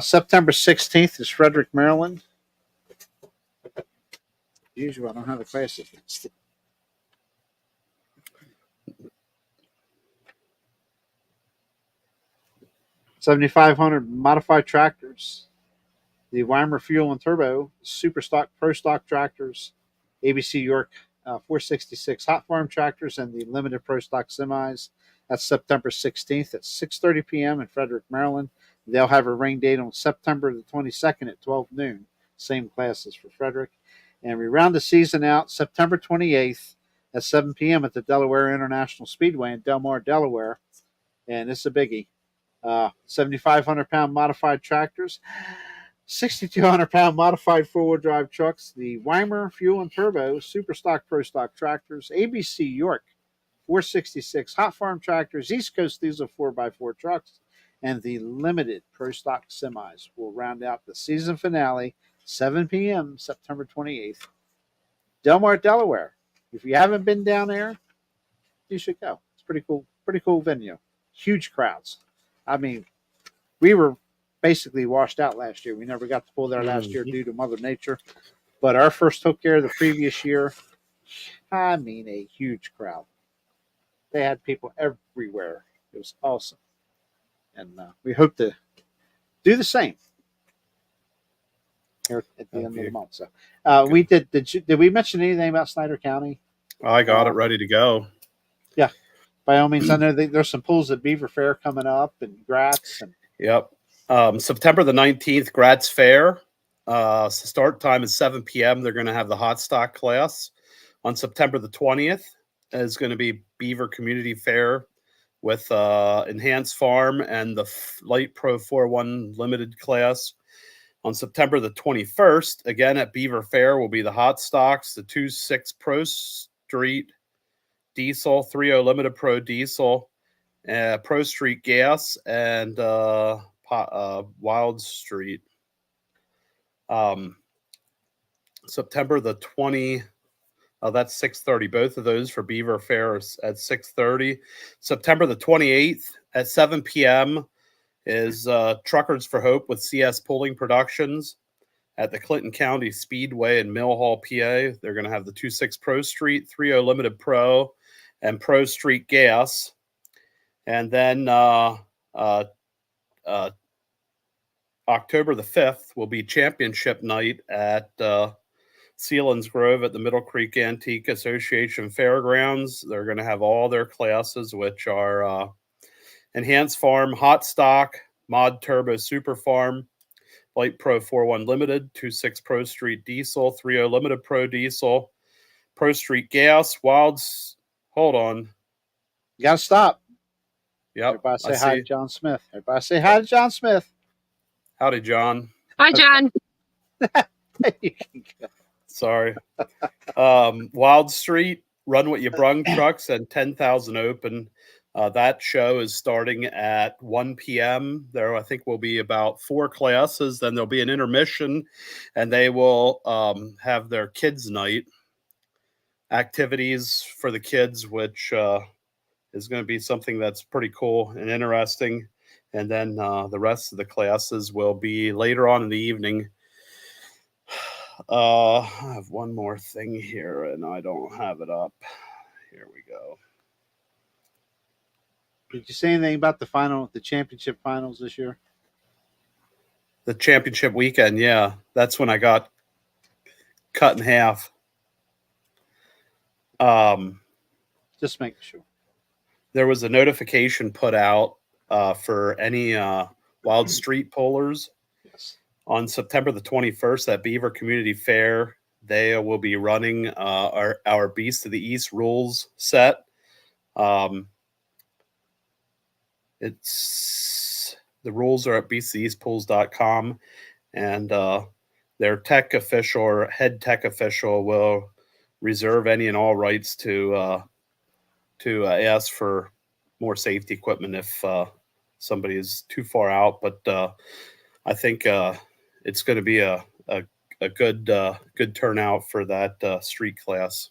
September 16th is Frederick, Maryland. Usually I don't have the classes. 7,500 modified tractors, the Weimer Fuel and Turbo, Super Stock, Pro Stock tractors, ABC York 466 Hot Farm tractors, and the Limited Pro Stock semis. That's September 16th at 6:30 p.m. in Frederick, Maryland. They'll have a rain date on September the 22nd at 12 noon. Same classes for Frederick. And we round the season out September 28th at 7 p.m. at the Delaware International Speedway in Delmar, Delaware. And it's a biggie. 7,500-pound modified tractors, 6,200-pound modified four-wheel drive trucks, the Weimer Fuel and Turbo Super Stock Pro Stock tractors, ABC York 466 Hot Farm tractors, East Coast Diesel 4x4 trucks, and the Limited Pro Stock semis will round out the season finale, 7 p.m. September 28th. Delmar, Delaware. If you haven't been down there, you should go. It's pretty cool venue. Huge crowds. I mean, we were basically washed out last year. We never got to pull there last year due to Mother Nature. But our first hook there the previous year, I mean, a huge crowd. They had people everywhere. It was awesome. And we hope to do the same here at the end of the month. So we did we mention anything about Snyder County? I got it ready to go. Yeah. By all means, I know there's some pools at Beaver Fair coming up and Gratz. And Yep. September the 19th, Gratz Fair. Start time is 7 p.m. They're going to have the hot stock class. On September the 20th is going to be Beaver Community Fair with Enhanced Farm and the Light Pro 4-1 Limited class. On September the 21st, again at Beaver Fair, will be the hot stocks, the 2.6 Pro Street Diesel, 3.0 Limited Pro Diesel, Pro Street Gas, and Wild Street. September the 20th, that's 6:30. Both of those for Beaver Fair at 6:30. September the 28th at 7 p.m. is Truckers for Hope with CS Pulling Productions at the Clinton County Speedway in Mill Hall, PA. They're going to have the 2.6 Pro Street, 3.0 Limited Pro, and Pro Street Gas. And then October the 5th will be Championship Night at Sealands Grove at the Middle Creek Antique Association Fairgrounds. They're going to have all their classes, which are Enhanced Farm, Hot Stock, Mod Turbo Super Farm, Light Pro 4-1 Limited, 2.6 Pro Street Diesel, 3.0 Limited Pro Diesel, Pro Street Gas, Wilds. Hold on. You got to stop. Yep. Everybody say hi to John Smith. Everybody say hi to John Smith. Howdy, John. Hi, John. Sorry. Wild Street, Run What You Brung trucks, and 10,000 Open. That show is starting at 1 p.m. There, I think, will be about 4 classes. Then there'll be an intermission, and they will have their kids' night. activities for the kids, which is going to be something that's pretty cool and interesting. And then the rest of the classes will be later on in the evening. I have one more thing here, and I don't have it up. Here we go. Did you say anything about the championship finals this year? The championship weekend, yeah, that's when I got cut in half. Just making sure. There was a notification put out for any Wild Street Pullers. Yes. On September the 21st at Beaver Community Fair. They will be running our Beast of the East rules set. It's the rules are at beastoftheeastpools.com, and their tech official or head tech official will reserve any and all rights to ask for more safety equipment if somebody is too far out. But I think it's going to be a good turnout for that street class.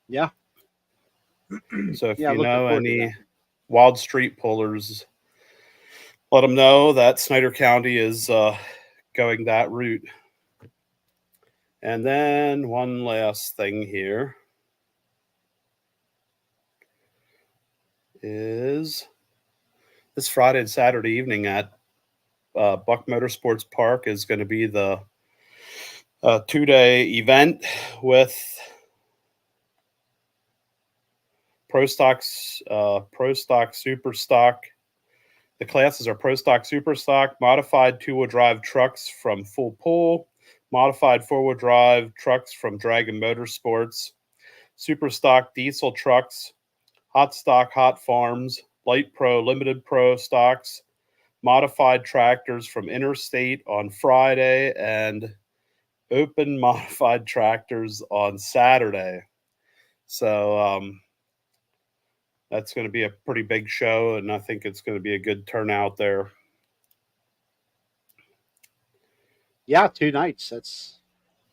Yeah. So if Yeah, you looking know forward to any that. Wild Street Pullers, let them know that Snyder County is going that route. And then one last thing here is this Friday and Saturday evening at Buck Motorsports Park is going to be the 2-day event with Pro Stock, Super Stock. The classes are Pro Stock, Super Stock, modified two-wheel drive trucks from Full Pull, modified four-wheel drive trucks from Dragon Motorsports, Super Stock diesel trucks, Hot Stock Hot Farms, Light Pro, Limited Pro stocks, modified tractors from Interstate on Friday, and open modified tractors on Saturday. So that's going to be a pretty big show, and I think it's going to be a good turnout there. Yeah, 2 nights.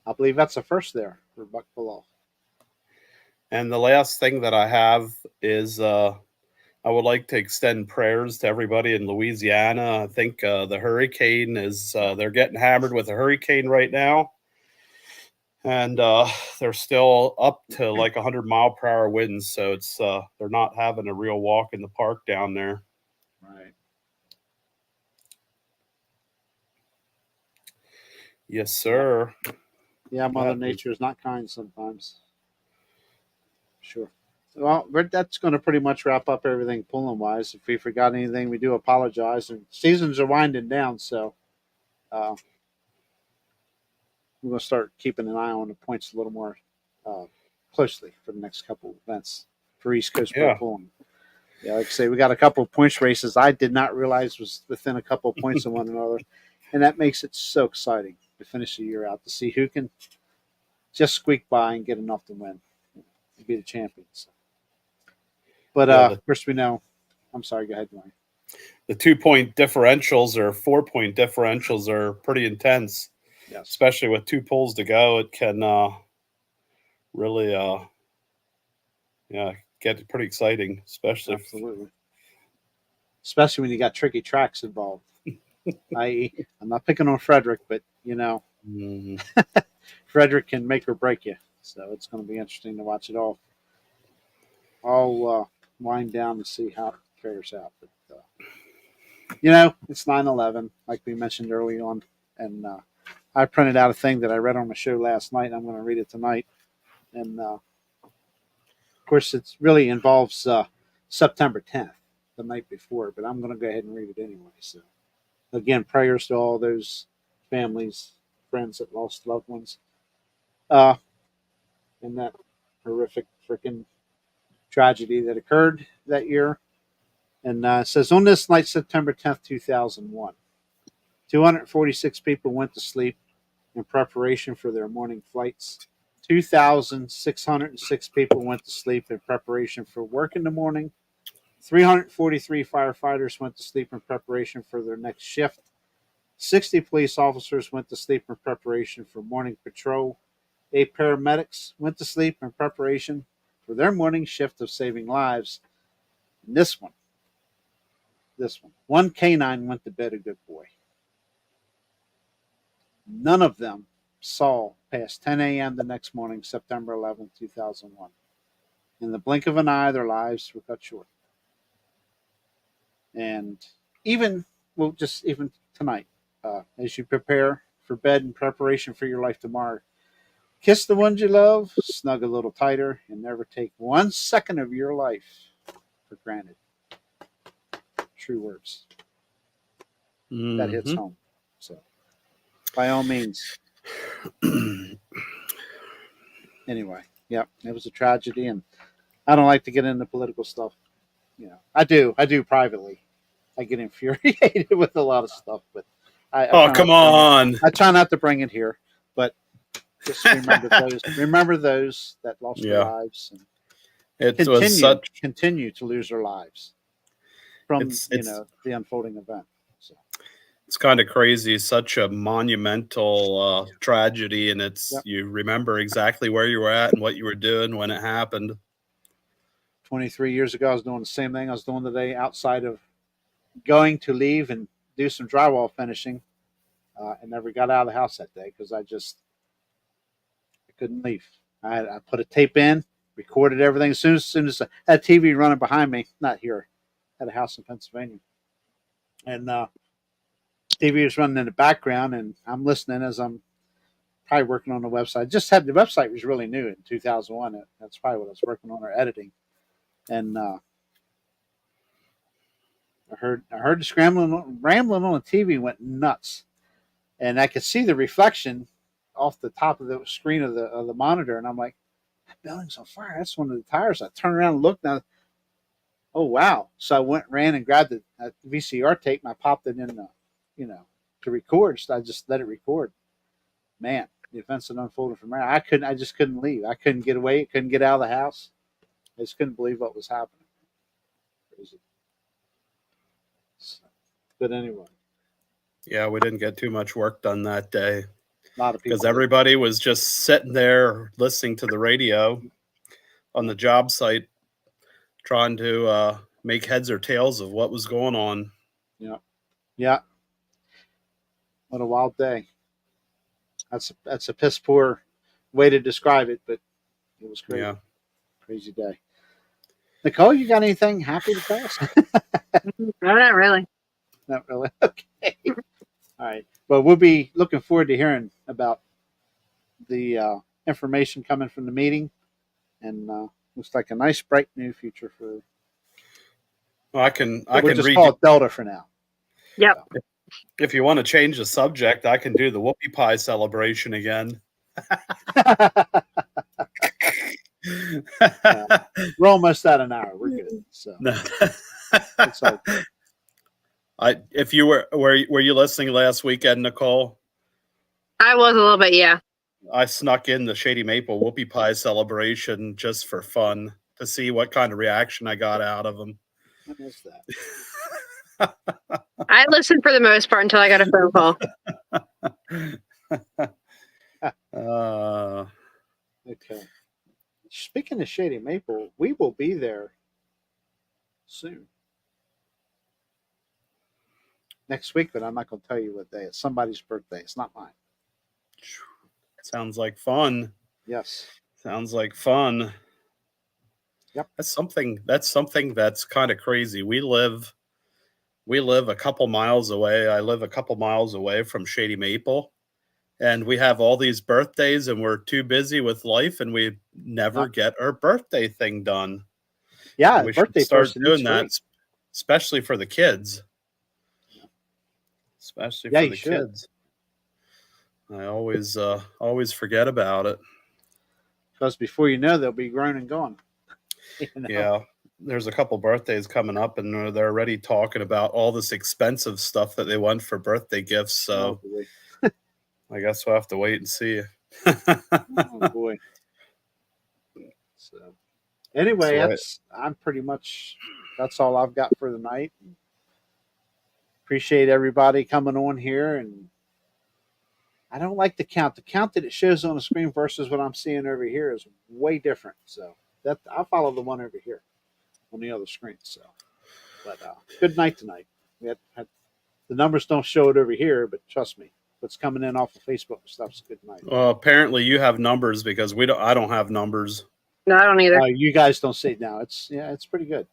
I believe that's the first there for Buck Below. And the last thing that I have is I would like to extend prayers to everybody in Louisiana. I think the hurricane is they're getting hammered with a hurricane right now. And they're still up to like 100-mile-per-hour winds, so it's they're not having a real walk in the park down there. Right. Yes, sir. Yeah, Mother Nature is not kind sometimes. Sure. Well, that's going to pretty much wrap up everything pulling wise. If we forgot anything, we do apologize. And seasons are winding down, so we're going to start keeping an eye on the points a little more closely for the next couple of events for East Coast Pro Pulling. Yeah, like I say, we got a couple of points races I did not realize was within a couple of points of one another, and that makes it so exciting to finish the year out to see who can just squeak by and get enough to win, to be the champions. But of course, we know. I'm sorry. Go ahead, Dwayne. The 2-point differentials or 4-point differentials are pretty intense. Yes. Especially with 2 pulls to go, it can really, get pretty exciting. Absolutely. Especially when you got tricky tracks involved. I'm not picking on Frederick, but mm-hmm. Frederick can make or break you. So it's going to be interesting to watch it all wind down to see how it fares out. But it's 9/11, like we mentioned early on, and I printed out a thing that I read on the show last night. I'm going to read it tonight, and of course, it really involves September 10th, the night before. But I'm going to go ahead and read it anyway. So, again, prayers to all those families, friends that lost loved ones, in that horrific freaking tragedy that occurred that year. And it says, on this night, September 10th, 2001, 246 people went to sleep in preparation for their morning flights. 2,606 people went to sleep in preparation for work in the morning. 343 firefighters went to sleep in preparation for their next shift. 60 police officers went to sleep in preparation for morning patrol. 8 paramedics went to sleep in preparation for their morning shift of saving lives. And this one canine went to bed a good boy. None of them saw past 10 a.m. the next morning, September 11th, 2001. In the blink of an eye, their lives were cut short. And even, well, just even tonight, as you prepare for bed in preparation for your life tomorrow, kiss the ones you love, snug a little tighter, and never take 1 second of your life for granted. True words. That hits home. So, by all means. Anyway, yeah, it was a tragedy, and I don't like to get into political stuff. You know, I do privately. I get infuriated with a lot of stuff, but oh, come on! I try not to bring it here, but just remember those that lost their lives, and continue to lose their lives from the unfolding event. So. It's kind of crazy. Such a monumental tragedy, and you remember exactly where you were at and what you were doing when it happened. 23 years ago, I was doing the same thing I was doing today, outside of going to leave and do some drywall finishing, and never got out of the house that day because I couldn't leave. I put a tape in, recorded everything. As soon as I had TV running behind me, not here, at a house in Pennsylvania, and TV was running in the background, and I'm listening as I'm probably working on the website. The website was really new in 2001. That's probably what I was working on, or editing. And I heard the rambling on the TV went nuts, and I could see the reflection off the top of the screen of the monitor, and I'm like, that building's on fire. That's one of the tires. I turned around and looked, now, oh wow! So I ran and grabbed the VCR tape, and I popped it in to record. So I just let it record. Man, the events that unfolded from there. I just couldn't leave. I couldn't get away. Couldn't get out of the house. I just couldn't believe what was happening. Crazy. So, but anyway. Yeah, we didn't get too much work done that day. A lot of people. Because everybody was just sitting there listening to the radio on the job site, trying to make heads or tails of what was going on. Yeah. Yeah. What a wild day. That's a piss poor way to describe it, but it was crazy. Yeah. Crazy day. Nicole, you got anything happy to tell us? No, not really. Not really. Okay. All right. Well, we'll be looking forward to hearing about the information coming from the meeting, and looks like a nice, bright new future for. Well, I can just read call it Delta for now. Yep. So. If you want to change the subject, I can do the whoopie pie celebration again. We're almost at an hour. We're good. So it's all good. If you were you listening last weekend, Nicole? I was a little bit, yeah. I snuck in the Shady Maple whoopie pie celebration just for fun to see what kind of reaction I got out of them. What is that? I listened for the most part until I got a phone call. Okay. Speaking of Shady Maple, we will be there soon. Next week, but I'm not going to tell you what day. It's somebody's birthday. It's not mine. Sounds like fun. Yes. Sounds like fun. Yep. That's something that's kind of crazy. We live a couple miles away. I live a couple miles away from Shady Maple, and we have all these birthdays, and we're too busy with life, and we never get our birthday thing done. Yeah, we should start doing that, especially for the kids. Especially for the kids. I always forget about it. Because before you know, they'll be grown and gone. You know? Yeah. There's a couple birthdays coming up, and they're already talking about all this expensive stuff that they want for birthday gifts. So I guess we'll have to wait and see. Oh boy. So anyway, that's all I've got for the night. Appreciate everybody coming on here and I don't like the count. The count that it shows on the screen versus what I'm seeing over here is way different. So that I follow the one over here on the other screen. So, but good night tonight. The numbers don't show it over here, but trust me, what's coming in off of Facebook and stuff's a good night. Well, apparently you have numbers because we don't. I don't have numbers. No, I don't either. You guys don't see it now. It's pretty good.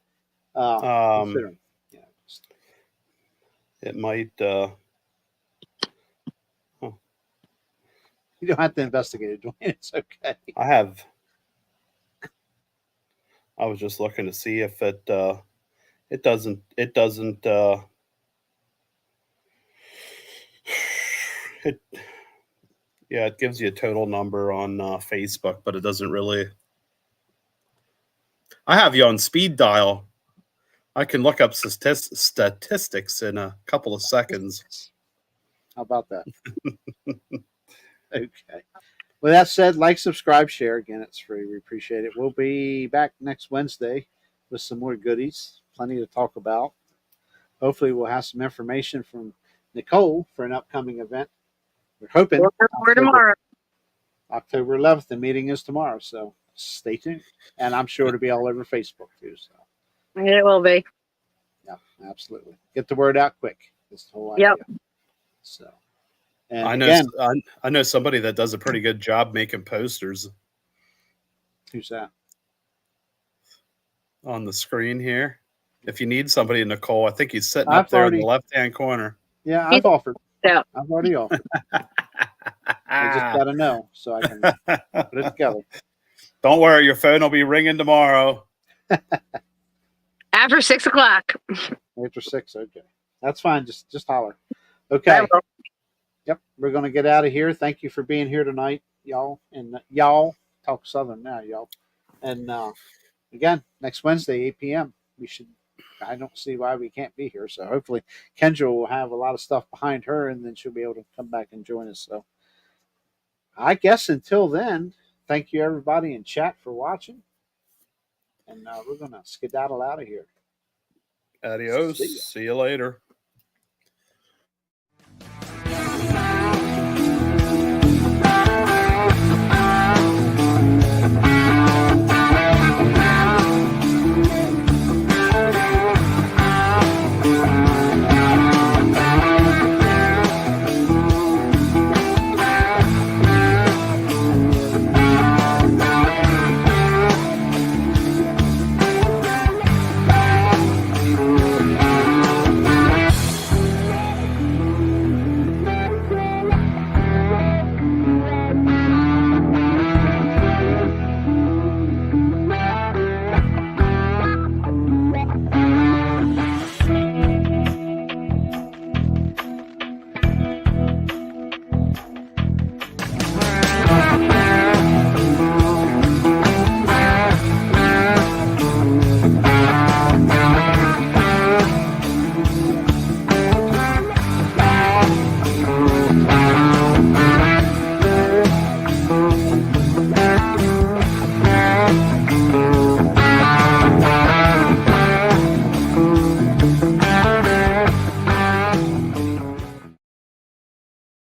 Considering, yeah, It might. you don't have to investigate it, Dwayne. It's okay. I have. I was just looking to see if it. It doesn't. It doesn't. It. Yeah, it gives you a total number on Facebook, but it doesn't really. I have you on speed dial. I can look up statistics in a couple of seconds. How about that? Okay. With that said, like, subscribe, share. Again, it's free. We appreciate it. We'll be back next Wednesday with some more goodies. Plenty to talk about. Hopefully, we'll have some information from Nicole for an upcoming event. We're hoping We're tomorrow. October 11th. The meeting is tomorrow, so stay tuned. And I'm sure it'll be all over Facebook too. So It will be. yeah, absolutely. Get the word out quick. That's the whole idea. Yep. So, and I know. again, I know somebody that does a pretty good job making posters who's that? on the screen here. If you need somebody, Nicole, I think he's sitting I've up there in already- the left-hand corner. Yeah, I've offered. Yeah. I've already offered. I just got to know so I can put it together. Don't worry, your phone will be ringing tomorrow. After 6 o'clock. After 6, okay. That's fine. Just holler. Okay. Yep. We're going to get out of here. Thank you for being here tonight, y'all. And y'all, talk Southern now, y'all. And again, next Wednesday, 8 p.m. I don't see why we can't be here. So hopefully Kendra will have a lot of stuff behind her and then she'll be able to come back and join us. So I guess until then, thank you everybody in chat for watching. And we're going to skedaddle out of here. Adios. See you later.